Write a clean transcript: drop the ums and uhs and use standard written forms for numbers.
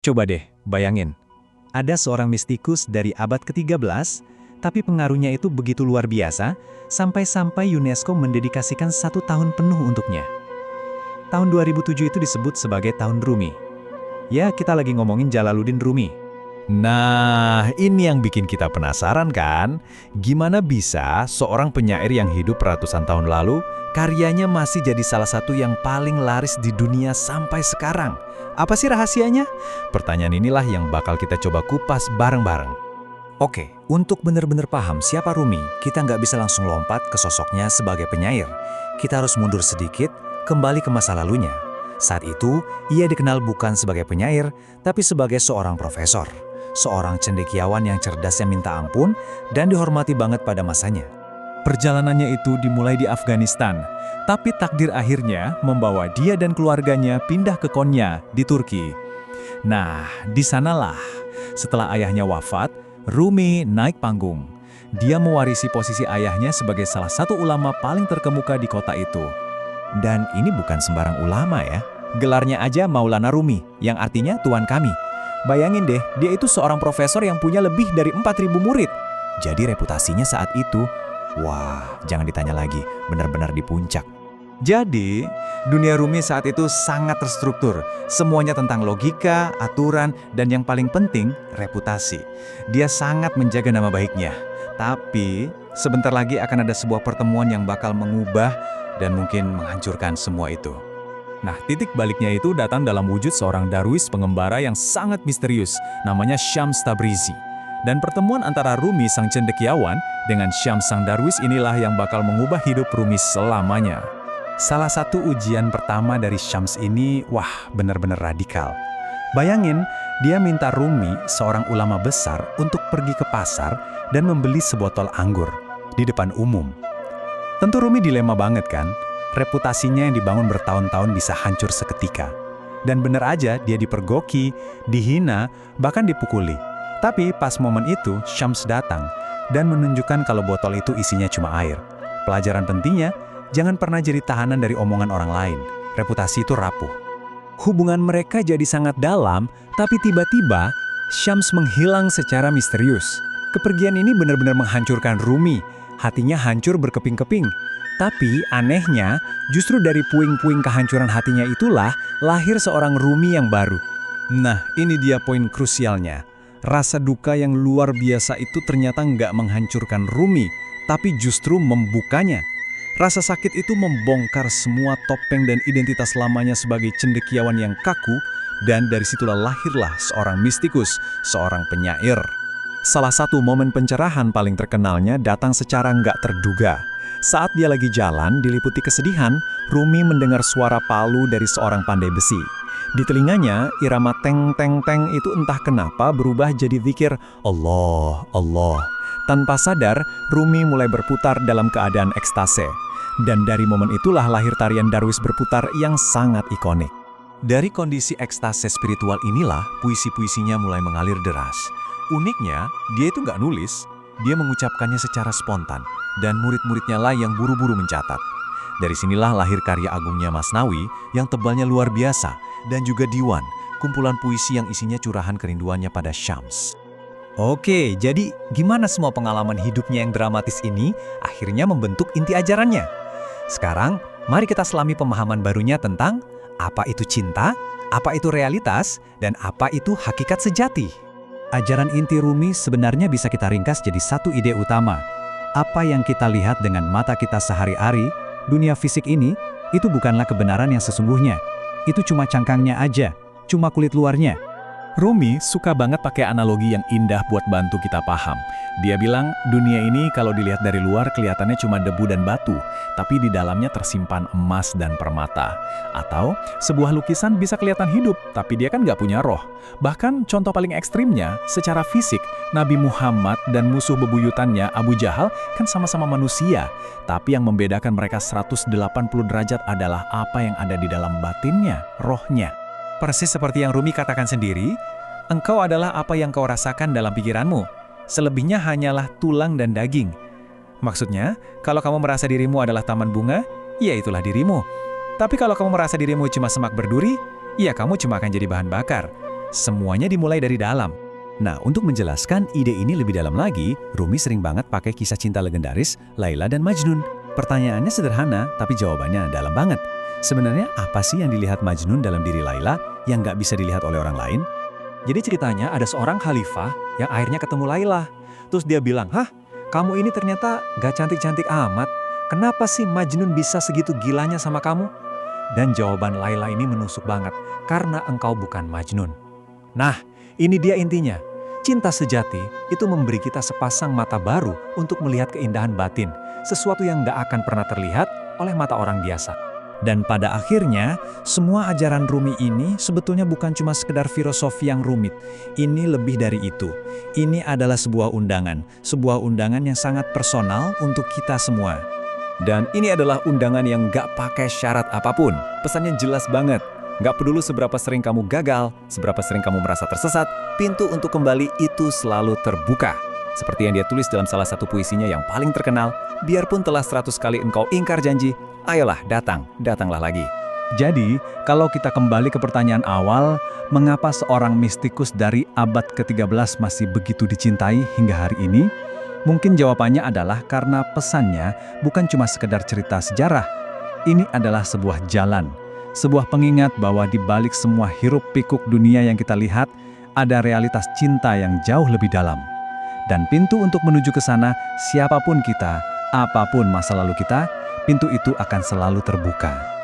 Coba deh, bayangin. Ada seorang mistikus dari abad ke-13, tapi pengaruhnya itu begitu luar biasa, sampai-sampai UNESCO mendedikasikan 1 tahun penuh untuknya. Tahun 2007 itu disebut sebagai Tahun Rumi. Ya, kita lagi ngomongin Jalaluddin Rumi. Nah, ini yang bikin kita penasaran kan? Gimana bisa seorang penyair yang hidup ratusan tahun lalu, karyanya masih jadi salah satu yang paling laris di dunia sampai sekarang? Apa sih rahasianya? Pertanyaan inilah yang bakal kita coba kupas bareng-bareng. Oke, untuk benar-benar paham siapa Rumi, kita nggak bisa langsung lompat ke sosoknya sebagai penyair. Kita harus mundur sedikit, kembali ke masa lalunya. Saat itu, ia dikenal bukan sebagai penyair, tapi sebagai seorang profesor. Seorang cendekiawan yang cerdasnya minta ampun dan dihormati banget pada masanya. Perjalanannya itu dimulai di Afghanistan, tapi takdir akhirnya membawa dia dan keluarganya pindah ke Konya di Turki. Nah, di sanalah, setelah ayahnya wafat, Rumi naik panggung. Dia mewarisi posisi ayahnya sebagai salah satu ulama paling terkemuka di kota itu. Dan ini bukan sembarang ulama ya. Gelarnya aja Maulana Rumi, yang artinya Tuan Kami. Bayangin deh, dia itu seorang profesor yang punya lebih dari 4.000 murid. Jadi reputasinya saat itu, wah, jangan ditanya lagi, benar-benar di puncak. Jadi, dunia Rumi saat itu sangat terstruktur. Semuanya tentang logika, aturan, dan yang paling penting, reputasi. Dia sangat menjaga nama baiknya. Tapi, sebentar lagi akan ada sebuah pertemuan yang bakal mengubah dan mungkin menghancurkan semua itu. Nah, titik baliknya itu datang dalam wujud seorang darwis pengembara yang sangat misterius, namanya Syams Tabrizi. Dan pertemuan antara Rumi sang cendekiawan dengan Syams sang darwis inilah yang bakal mengubah hidup Rumi selamanya. Salah satu ujian pertama dari Syams ini, wah, benar-benar radikal. Bayangin, dia minta Rumi, seorang ulama besar, untuk pergi ke pasar dan membeli sebotol anggur di depan umum. Tentu Rumi dilema banget kan? Reputasinya yang dibangun bertahun-tahun bisa hancur seketika. Dan bener aja dia dipergoki, dihina, bahkan dipukuli. Tapi pas momen itu, Syams datang dan menunjukkan kalau botol itu isinya cuma air. Pelajaran pentingnya, jangan pernah jadi tahanan dari omongan orang lain. Reputasi itu rapuh. Hubungan mereka jadi sangat dalam, tapi tiba-tiba Syams menghilang secara misterius. Kepergian ini benar-benar menghancurkan Rumi. Hatinya hancur berkeping-keping. Tapi anehnya, justru dari puing-puing kehancuran hatinya itulah lahir seorang Rumi yang baru. Nah, ini dia poin krusialnya. Rasa duka yang luar biasa itu ternyata nggak menghancurkan Rumi, tapi justru membukanya. Rasa sakit itu membongkar semua topeng dan identitas lamanya sebagai cendekiawan yang kaku, dan dari situlah lahirlah seorang mistikus, seorang penyair. Salah satu momen pencerahan paling terkenalnya datang secara nggak terduga. Saat dia lagi jalan, diliputi kesedihan, Rumi mendengar suara palu dari seorang pandai besi. Di telinganya, irama teng-teng-teng itu entah kenapa berubah jadi zikir Allah, Allah. Tanpa sadar, Rumi mulai berputar dalam keadaan ekstase. Dan dari momen itulah lahir tarian darwis berputar yang sangat ikonik. Dari kondisi ekstase spiritual inilah, puisi-puisinya mulai mengalir deras. Uniknya, dia itu nggak nulis, dia mengucapkannya secara spontan, dan murid-muridnya lah yang buru-buru mencatat. Dari sinilah lahir karya agungnya Masnawi yang tebalnya luar biasa, dan juga Diwan, kumpulan puisi yang isinya curahan kerinduannya pada Syams. Oke, jadi gimana semua pengalaman hidupnya yang dramatis ini akhirnya membentuk inti ajarannya? Sekarang, mari kita selami pemahaman barunya tentang apa itu cinta, apa itu realitas, dan apa itu hakikat sejati. Ajaran inti Rumi sebenarnya bisa kita ringkas jadi satu ide utama. Apa yang kita lihat dengan mata kita sehari-hari, dunia fisik ini, itu bukanlah kebenaran yang sesungguhnya. Itu cuma cangkangnya aja, cuma kulit luarnya. Rumi suka banget pakai analogi yang indah buat bantu kita paham. Dia bilang, dunia ini kalau dilihat dari luar kelihatannya cuma debu dan batu, tapi di dalamnya tersimpan emas dan permata. Atau, sebuah lukisan bisa kelihatan hidup, tapi dia kan nggak punya roh. Bahkan contoh paling ekstrimnya, secara fisik, Nabi Muhammad dan musuh bebuyutannya Abu Jahal kan sama-sama manusia. Tapi yang membedakan mereka 180 derajat adalah apa yang ada di dalam batinnya, rohnya. Persis seperti yang Rumi katakan sendiri, engkau adalah apa yang kau rasakan dalam pikiranmu. Selebihnya hanyalah tulang dan daging. Maksudnya, kalau kamu merasa dirimu adalah taman bunga, ya itulah dirimu. Tapi kalau kamu merasa dirimu cuma semak berduri, ya kamu cuma akan jadi bahan bakar. Semuanya dimulai dari dalam. Nah, untuk menjelaskan ide ini lebih dalam lagi, Rumi sering banget pakai kisah cinta legendaris Laila dan Majnun. Pertanyaannya sederhana, tapi jawabannya dalam banget. Sebenarnya apa sih yang dilihat Majnun dalam diri Laila yang nggak bisa dilihat oleh orang lain? Jadi ceritanya ada seorang khalifah yang akhirnya ketemu Laila. Terus dia bilang, "Hah, kamu ini ternyata gak cantik-cantik amat. Kenapa sih Majnun bisa segitu gilanya sama kamu?" Dan jawaban Laila ini menusuk banget, "Karena engkau bukan Majnun." Nah, ini dia intinya. Cinta sejati itu memberi kita sepasang mata baru untuk melihat keindahan batin, sesuatu yang gak akan pernah terlihat oleh mata orang biasa. Dan pada akhirnya, semua ajaran Rumi ini sebetulnya bukan cuma sekedar filosofi yang rumit. Ini lebih dari itu. Ini adalah sebuah undangan yang sangat personal untuk kita semua. Dan ini adalah undangan yang nggak pakai syarat apapun. Pesannya jelas banget. Nggak peduli seberapa sering kamu gagal, seberapa sering kamu merasa tersesat, pintu untuk kembali itu selalu terbuka. Seperti yang dia tulis dalam salah satu puisinya yang paling terkenal, biarpun telah 100 kali engkau ingkar janji, ayolah datanglah lagi. Jadi, kalau kita kembali ke pertanyaan awal, mengapa seorang mistikus dari abad ke-13 masih begitu dicintai hingga hari ini? Mungkin jawabannya adalah karena pesannya bukan cuma sekedar cerita sejarah. Ini adalah sebuah jalan, sebuah pengingat bahwa di balik semua hiruk-pikuk dunia yang kita lihat, ada realitas cinta yang jauh lebih dalam. Dan pintu untuk menuju ke sana, siapapun kita, apapun masa lalu kita, pintu itu akan selalu terbuka.